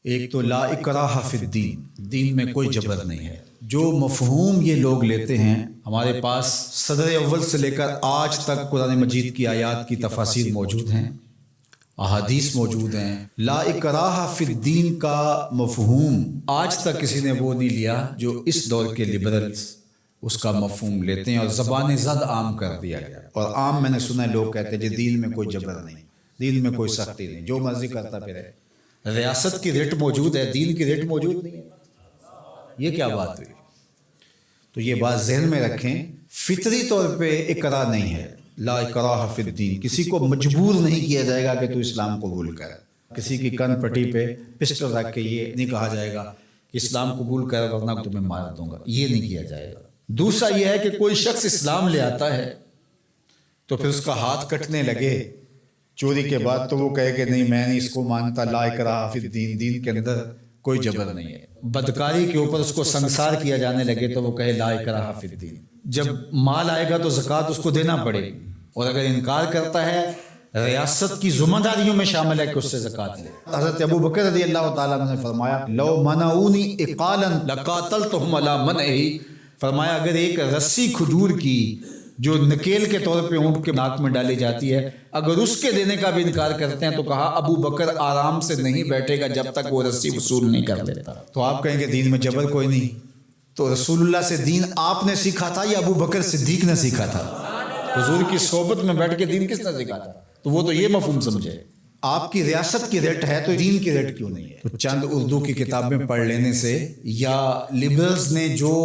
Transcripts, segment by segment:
ایک تو لا اکراہ فی الدین، دین میں کوئی جبر نہیں ہے۔ جو مفہوم یہ لوگ لیتے ہیں، ہمارے پاس صدر اول سے لے کر آج تک قرآن مجید کی آیات کی تفاسیر موجود ہیں، احادیث موجود ہیں۔ لا اکراہ فی الدین کا مفہوم آج تک کسی نے وہ نہیں لیا جو اس دور کے لبرلز اس کا مفہوم لیتے ہیں اور زبان زد عام کر دیا گیا۔ اور عام میں نے سنا ہے لوگ کہتے ہیں جی دین میں کوئی جبر نہیں، دین میں کوئی سختی نہیں، جو مرضی کرتا پھرے، ریاست کی ریٹ موجود ہے، دین کی ریٹ موجود نہیں ہے۔ یہ کیا بات ہوئی؟ تو یہ بات ذہن میں رکھیں، فطری طور پہ اکراہ نہیں ہے۔ لا اکراہ فی الدین، کسی کو مجبور نہیں کیا جائے گا کہ تو اسلام قبول کر۔ کسی کی کن پٹی پہ پسٹل رکھ کے یہ نہیں کہا جائے گا کہ اسلام قبول کر ورنہ تمہیں مار دوں گا، یہ نہیں کیا جائے گا۔ دوسرا یہ ہے کہ کوئی شخص اسلام لے آتا ہے تو پھر اس کا ہاتھ کٹنے لگے چوری کے بعد تو وہ کہے کہ نہیں میں نہیں اس کو مانتا، لا اکراہ فی الدین، دین کے اندر کوئی جبر نہیں ہے۔ بدکاری کے اوپر اس کو سنسار کیا جانے لگے تو وہ کہے لا اکراہ فی الدین۔ جب مال آئے گا تو زکوٰۃ اس کو دینا پڑے گی، اور اگر انکار کرتا ہے ریاست کی ذمہ داریوں میں شامل ہے کہ اس سے زکوٰۃ لے۔ حضرت ابو بکر رضی اللہ تعالیٰ عنہ نے فرمایا لو منعونی اقالا لقاتلتهم علی منعہ، فرمایا اگر ایک رسی کھجور کی جو نکیل کے طور پہ اونٹ کے ناک میں ڈالی جاتی ہے، اگر اس کے دینے کا بھی انکار کرتے ہیں تو کہا ابو بکر آرام سے نہیں بیٹھے گا جب تک وہ رسی وصول نہیں کر لیتا۔ تو آپ کہیں گے دین میں جبر کوئی نہیں، تو رسول اللہ سے دین آپ نے سیکھا تھا یا ابو بکر صدیق نے سیکھا تھا؟ حضور کی صحبت میں بیٹھ کے دین کس نے سیکھا تھا؟ تو وہ تو یہ مفہوم سمجھے، آپ کی ریاست کی ریٹ ہے تو دین کی ریٹ کیوں نہیں ہے؟ تو چند اردو کی کتابیں پڑھ لینے سے یا لبرلز نے جو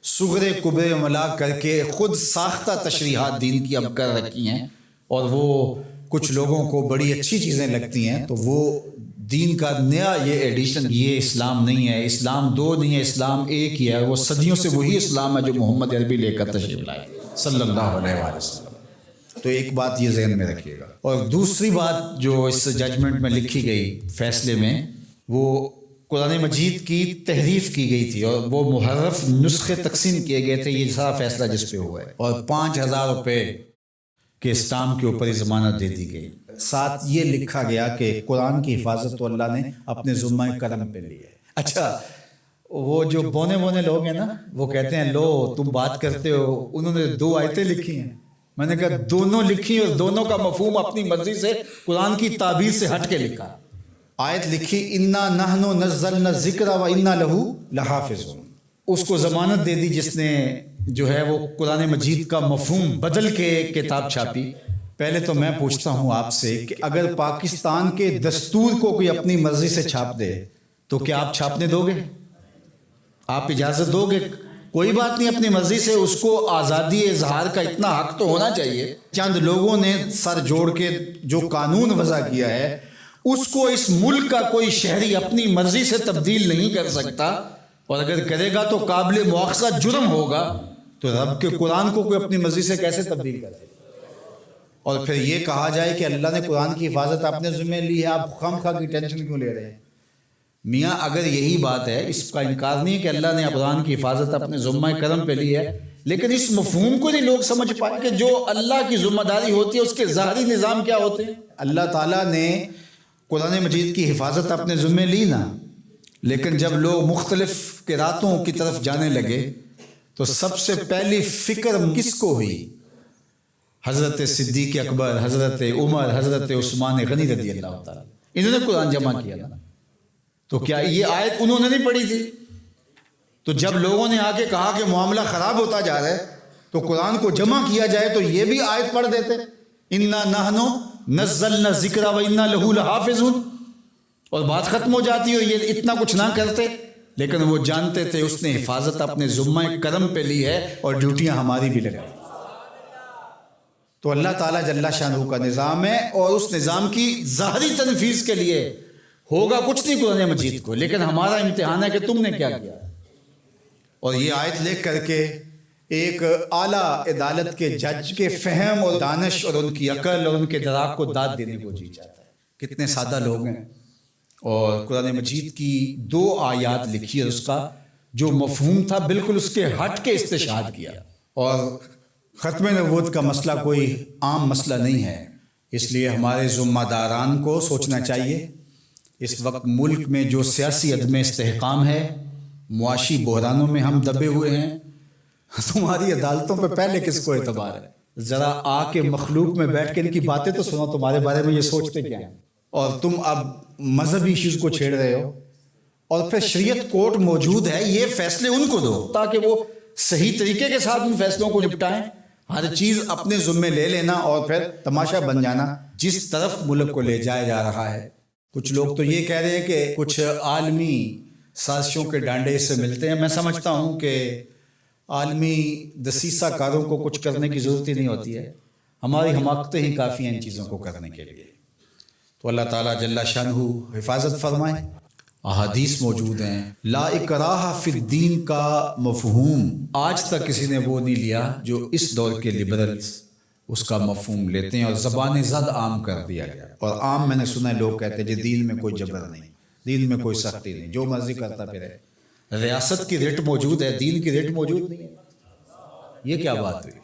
صغرے کبرے ملا کر کے خود ساختہ تشریحات دین کی اب کر رکھی ہیں اور وہ کچھ لوگوں کو بڑی اچھی چیزیں لگتی ہیں، تو وہ دین کا نیا یہ ایڈیشن، یہ اسلام نہیں ہے، اسلام دو نہیں ہے، اسلام ایک ہی ہے، وہ صدیوں سے وہی اسلام ہے جو محمد عربی لے کر تشریف لائے صلی اللہ علیہ وآلہ وسلم۔ تو ایک بات یہ ذہن میں رکھیے گا۔ اور دوسری بات جو اس ججمنٹ میں لکھی گئی فیصلے میں، وہ قرآن مجید کی تحریف کی گئی تھی اور وہ محرف نسخے تقسیم کیے گئے تھے، یہ سارا فیصلہ جس پہ ہوا ہے، اور 5000 روپے کے اسٹامپ کے اوپر ہی ضمانت دے دی گئی۔ ساتھ یہ لکھا گیا کہ قرآن کی حفاظت تو اللہ نے اپنے ذمہ کرم پہ لی ہے۔ اچھا، وہ جو بونے بونے لوگ ہیں نا، وہ کہتے ہیں لو تم بات کرتے ہو، انہوں نے 2 آیتیں لکھی ہیں۔ میں نے کہا دونوں لکھی اور دونوں کا مفہوم اپنی مرضی سے قرآن کی تعبیر سے ہٹ کے لکھا۔ آیت لکھی انا نحن نزلنا الذکر و انا لہ لحافظون، اس کو ضمانت دے دی جس نے جو ہے وہ قرآن مجید کا مفہوم بدل کے کتاب چھاپی۔ پہلے تو میں پوچھتا ہوں آپ سے کہ اگر پاکستان کے دستور کو کوئی اپنی مرضی سے چھاپ دے تو کیا آپ چھاپنے دو گے؟ آپ اجازت دو گے؟ کوئی بات نہیں، اپنی مرضی سے، اس کو آزادی اظہار کا اتنا حق تو ہونا چاہیے۔ چند لوگوں نے سر جوڑ کے جو قانون وضع کیا ہے اس کو اس ملک کا کوئی شہری اپنی مرضی سے تبدیل نہیں کر سکتا، اور اگر کرے گا تو قابل مواخذہ جرم ہوگا، تو رب کے قرآن کو کوئی اپنی مرضی سے کیسے تبدیل کر سکتا؟ اور پھر یہ کہا جائے کہ اللہ نے قرآن کی حفاظت اپنے ذمہ لی ہے، آپ خواہ کی ٹینشن کیوں لے رہے ہیں؟ میاں اگر یہی بات ہے، اس کا انکار نہیں ہے کہ اللہ نے قرآن کی حفاظت اپنے ذمہ کرم پہ لی ہے، لیکن اس مفہوم کو نہیں لوگ سمجھ پائے کہ جو اللہ کی ذمہ داری ہوتی ہے اس کے ظاہری نظام کیا ہوتے ہیں۔ اللہ تعالیٰ نے قرآن مجید کی حفاظت اپنے ذمہ لی نا، لیکن جب لوگ مختلف قراتوں کی طرف جانے لگے تو سب سے پہلی فکر کس کو ہوئی؟ حضرت صدیق اکبر، حضرت عمر، حضرت عثمان غنی رضی اللہ تعالیٰ، انہوں نے قرآن جمع کیا نا۔ تو کیا یہ آیت انہوں نے نہیں پڑھی تھی؟ تو جب لوگوں نے آ کے کہا کہ معاملہ خراب ہوتا جا رہا ہے تو قرآن کو جمع کیا جائے تو یہ بھی آیت پڑھ دیتے، انا نحن نزلنا الذکر و انا لہ لحافظون، اور بات ختم ہو جاتی اور یہ اتنا کچھ نہ کرتے۔ لیکن وہ جانتے تھے اس نے حفاظت اپنے ذمہ کرم پہ لی ہے اور ڈیوٹیاں ہماری بھی لگائی۔ تو اللہ تعالیٰ جل شانہ کا نظام ہے، اور اس نظام کی ظاہری تنفیذ کے لیے ہوگا کچھ نہیں قرآن مجید کو، لیکن ہمارا امتحان ہے کہ تم نے کیا کیا۔ اور یہ آیت لکھ کر کے ایک اعلیٰ عدالت کے جج کے فہم اور دانش اور ان کی عقل اور ان کے دراک کو داد دینے کو جی چاہتا ہے۔ کتنے سادہ لوگ ہیں، اور قرآن مجید کی 2 آیات لکھی اور اس کا جو مفہوم تھا بالکل اس کے ہٹ کے استشہاد کیا۔ اور ختم نبوت کا مسئلہ کوئی عام مسئلہ نہیں ہے، اس لیے ہمارے ذمہ داران کو سوچنا چاہیے اس وقت ملک میں جو سیاسی عدم استحکام ہے، معاشی بحرانوں میں ہم دبے ہوئے ہیں، تمہاری عدالتوں پہ پہلے کس کو اعتبار ہے؟ ذرا آ کے مخلوق میں بیٹھ کے ان کی باتیں تو سنو، تمہارے بارے میں یہ سوچتے کیا ہیں؟ اور تم اب مذہبی ایشوز کو چھیڑ رہے ہو، اور پھر شریعت کورٹ موجود ہے، یہ فیصلے ان کو دو تاکہ وہ صحیح طریقے کے ساتھ ان فیصلوں کو نپٹائیں۔ ہر چیز اپنے ذمے لے لینا اور پھر تماشا بن جانا جس طرف ملک کو لے جایا جا رہا ہے۔ کچھ لوگ تو یہ کہہ رہے ہیں کہ کچھ عالمی سازشوں کے ڈانڈے اس سے ملتے ہیں۔ میں سمجھتا ہوں کہ عالمی دسیسہ کاروں کو کچھ کرنے کی ضرورت ہی نہیں ہوتی ہے، ہماری حماقتیں ہی کافی ہیں ان چیزوں کو کرنے کے لیے۔ تو اللہ تعالیٰ جل شانہ حفاظت فرمائے۔ احادیث موجود ہیں، لا اکراہ فی الدین کا مفہوم آج تک کسی نے وہ نہیں لیا جو اس دور کے لبرلز اس کا مفہوم لیتے ہیں، اور زبان زد عام کر دیا گیا۔ اور عام میں نے سنا ہے لوگ کہتے ہیں جی دین میں کوئی جبر نہیں، دین میں کوئی سختی نہیں، جو مرضی کرتا پھرے۔ ریاست کی ریٹ موجود ہے، دین کی ریٹ موجود نہیں ہے، یہ کیا بات ہوئی؟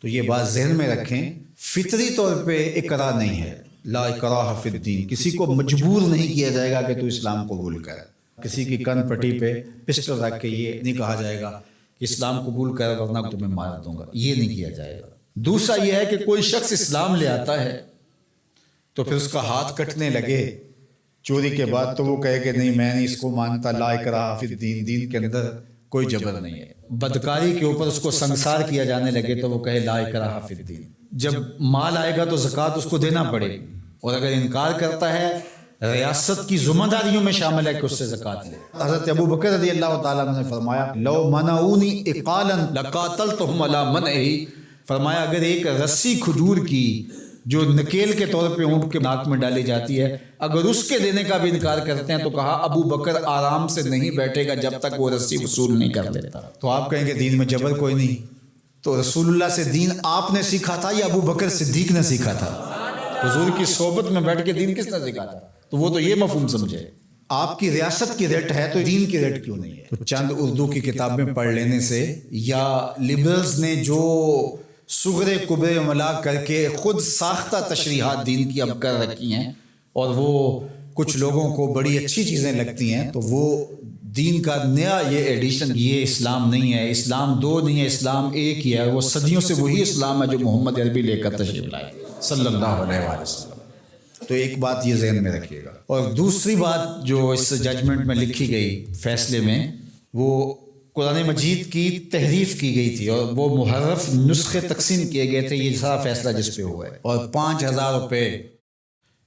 تو یہ بات ذہن میں رکھیں، فطری طور پہ اکراہ نہیں ہے، لا اکراہ فی الدین، کسی کو مجبور نہیں کیا جائے گا کہ تو اسلام قبول کر۔ کسی کی کن پٹی پہ پسٹل رکھ کے یہ نہیں کہا جائے گا کہ اسلام قبول کر ورنہ تمہیں مار دوں گا، یہ نہیں کیا جائے گا۔ دوسرا یہ ہے کہ کوئی شخص اسلام لے آتا ہے تو پھر اس کا ہاتھ کٹنے لگے چوری کے بعد تو وہ کہے کہ نہیں میں نہیں اس کو مانتا، لا اکراہ فی الدین، دین کے اندر کوئی جبر نہیں ہے۔ بدکاری کے اوپر اس کو سنسار کیا جانے لگے تو وہ کہے لا اکراہ فی الدین۔ جب مال آئے گا تو زکوٰۃ اس کو دینا پڑے گی، اور اگر انکار کرتا ہے ریاست کی ذمہ داریوں میں شامل ہے کہ اس سے زکوٰۃ لے۔ حضرت ابو بکر رضی اللہ تعالیٰ عنہ نے فرمایا لو منعونی اقالا لقاتلتهم علی منعہ، فرمایا اگر ایک رسی کھجور کی جو نکیل کے طور پہ اونٹ کے ناک میں ڈالی جاتی ہے، اگر اس کے دینے کا بھی انکار کرتے ہیں تو کہا ابو بکر آرام سے نہیں بیٹھے گا جب تک وہ رسی وصول نہیں کر لیتا۔ تو آپ کہیں گے دین میں جبر کوئی نہیں، تو رسول اللہ سے دین آپ نے سیکھا تھا یا ابو بکر صدیق نے سیکھا تھا؟ حضور کی صحبت میں بیٹھ کے دین کس نے سیکھا تھا؟ تو وہ تو یہ مفہوم سمجھے، آپ کی ریاست کی ریٹ ہے تو دین کی ریٹ کیوں نہیں ہے؟ تو چند اردو کی کتابیں پڑھ لینے سے یا لبرلز نے جو صغرے کبرے ملا کر کے خود ساختہ تشریحات دین کی اب کر رکھی ہیں، اور وہ کچھ لوگوں کو بڑی اچھی چیزیں لگتی ہیں، تو وہ دین کا نیا یہ ایڈیشن، یہ اسلام نہیں ہے، اسلام دو نہیں ہے، اسلام ایک ہی ہے، وہ صدیوں سے وہی اسلام ہے جو محمد عربی لے کر تشریف لائے صلی اللہ علیہ وآلہ وسلم۔ تو ایک بات یہ ذہن میں رکھیے گا۔ اور دوسری بات جو اس ججمنٹ میں لکھی گئی فیصلے میں، وہ قرآن مجید کی تحریف کی گئی تھی اور وہ محرف نسخے تقسیم کیے گئے تھے، یہ سارا فیصلہ جس پہ ہوا ہے، اور 5,000 روپے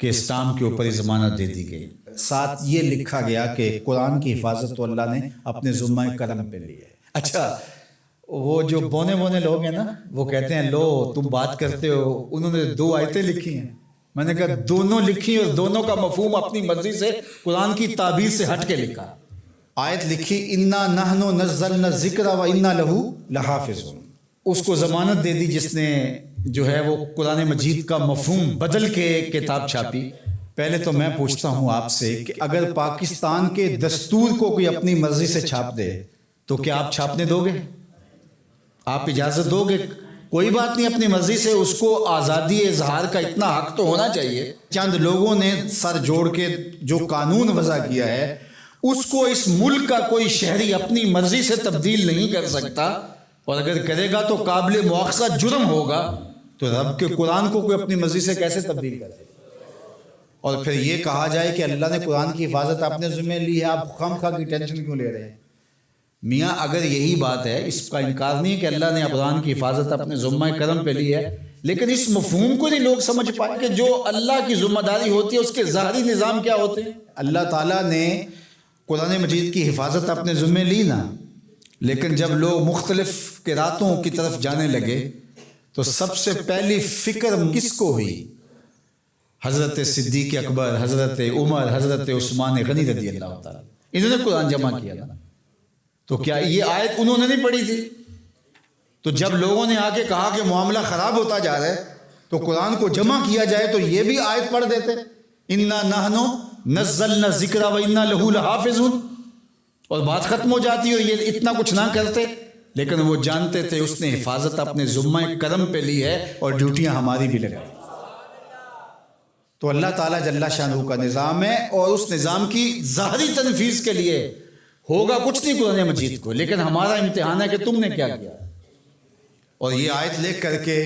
کے اسٹامپ کے اوپر ضمانت دے دی گئی۔ ساتھ یہ لکھا گیا کہ قرآن کی حفاظت تو اللہ نے اپنے ذمہ کرم پہ لی ہے۔ اچھا، وہ جو بونے بونے لوگ ہیں نا، وہ کہتے ہیں لو تم بات کرتے ہو، انہوں نے 2 آیتیں لکھی ہیں، میں نے کہا دونوں لکھی اور دونوں کا مفہوم اپنی مرضی سے قرآن کی تعبیر سے ہٹ کے لکھا۔ آیت لکھی انا نحن نزلنا الذکر و انا لہ لحافظون، اس کو ضمانت دے دی جس نے جو ہے وہ قرآن مجید کا مفہوم بدل کے کتاب چھاپی۔ پہلے تو میں پوچھتا ہوں آپ سے کہ اگر پاکستان کے دستور کو کوئی اپنی مرضی سے چھاپ دے تو کیا آپ چھاپنے دو گے؟ آپ اجازت دو گے؟ کوئی بات نہیں، اپنی مرضی سے، اس کو آزادی اظہار کا اتنا حق تو ہونا چاہیے۔ چند لوگوں نے سر جوڑ کے جو قانون وضع کیا ہے اس کو اس ملک کا کوئی شہری اپنی مرضی سے تبدیل نہیں کر سکتا، اور اگر کرے گا تو قابل مؤاخذہ جرم ہوگا، تو رب کے قرآن کو کوئی اپنی مرضی سے کیسے تبدیل کر سکتا؟ اور پھر یہ کہا جائے کہ اللہ نے قرآن کی حفاظت اپنے ذمہ لی ہے، آپ خام خواہ کی ٹینشن کیوں لے رہے ہیں؟ میاں اگر یہی بات ہے، اس کا انکار نہیں کہ اللہ نے قرآن کی حفاظت اپنے ذمہ کرم پہ لی ہے، لیکن اس مفہوم کو نہیں لوگ سمجھ پائے کہ جو اللہ کی ذمہ داری ہوتی ہے اس کے ظاہری نظام کیا ہوتے ہیں۔ اللہ تعالیٰ نے قرآن مجید کی حفاظت اپنے ذمہ لی نا، لیکن جب لوگ مختلف قراتوں کی طرف جانے لگے تو سب سے پہلی فکر کس کو ہوئی؟ حضرت صدیق اکبر، حضرت عمر، حضرت عثمان غنی رضی اللہ تعالیٰ، انہوں نے قرآن جمع کیا نا۔ تو کیا یہ آیت انہوں نے نہیں پڑھی تھی؟ تو جب لوگوں نے آ کے کہا کہ معاملہ خراب ہوتا جا رہا ہے تو قرآن کو جمع کیا جائے تو یہ بھی آیت پڑھ دیتے، انا نحن نزلنا الذکر و انا لہ لحافظون، اور بات ختم ہو جاتی، اور یہ اتنا کچھ نہ کرتے۔ لیکن وہ جانتے تھے اس نے حفاظت اپنے ذمہ کرم پہ لی ہے اور ڈیوٹیاں ہماری بھی لگائی۔ تو اللہ تعالیٰ جل شانہ کا نظام ہے، اور اس نظام کی ظاہری تنفیذ کے لیے ہوگا کچھ نہیں قرآن مجید کو، لیکن ہمارا امتحان ہے کہ تم نے کیا کیا۔ اور یہ آیت لکھ کر کے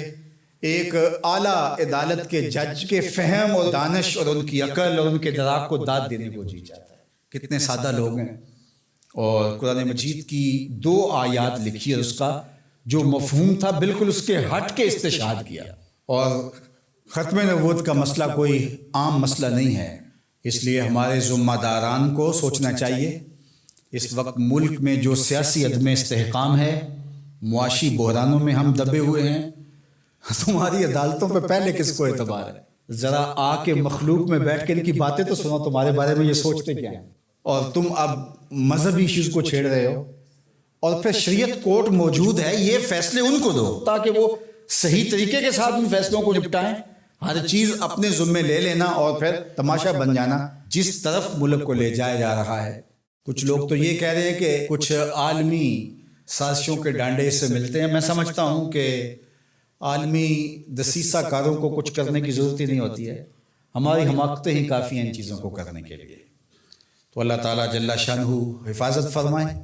ایک اعلیٰ عدالت کے جج کے فہم اور دانش اور ان کی عقل اور ان کے دراک کو داد دینے کو جی جاتا ہے۔ کتنے سادہ لوگ ہیں، اور قرآن مجید کی 2 آیات لکھی ہے، اس کا جو مفہوم تھا بالکل اس کے ہٹ کے استشہاد کیا۔ اور ختم نبوت کا مسئلہ کوئی عام مسئلہ نہیں ہے، اس لیے ہمارے ذمہ داران کو سوچنا چاہیے اس وقت ملک میں جو سیاسی عدم استحکام ہے، معاشی بحرانوں میں ہم دبے ہوئے ہیں، تمہاری عدالتوں پہ پہلے کس کو اعتبار ہے؟ ذرا آ کے مخلوق میں بیٹھ کے ان کی باتیں تو سنو، تمہارے بارے میں یہ سوچتے کیا ہیں؟ اور تم اب مذہبی ایشوز کو چھیڑ رہے ہو، اور پھر شریعت کورٹ موجود ہے، یہ فیصلے ان کو دو تاکہ وہ صحیح طریقے کے ساتھ ان فیصلوں کو نپٹائیں۔ ہر چیز اپنے ذمے لے لینا اور پھر تماشا بن جانا جس طرف ملک کو لے جایا جا رہا ہے۔ کچھ لوگ تو یہ کہہ رہے ہیں کہ کچھ عالمی سازشوں کے ڈانڈے اس سے ملتے ہیں۔ میں سمجھتا ہوں کہ عالمی دسیسہ کاروں کو کچھ کرنے کی ضرورت ہی نہیں ہوتی ہے، ہماری حماقتیں ہی کافی ہیں ان چیزوں کو کرنے کے لیے۔ تو اللہ تعالیٰ جل شانہ حفاظت فرمائے۔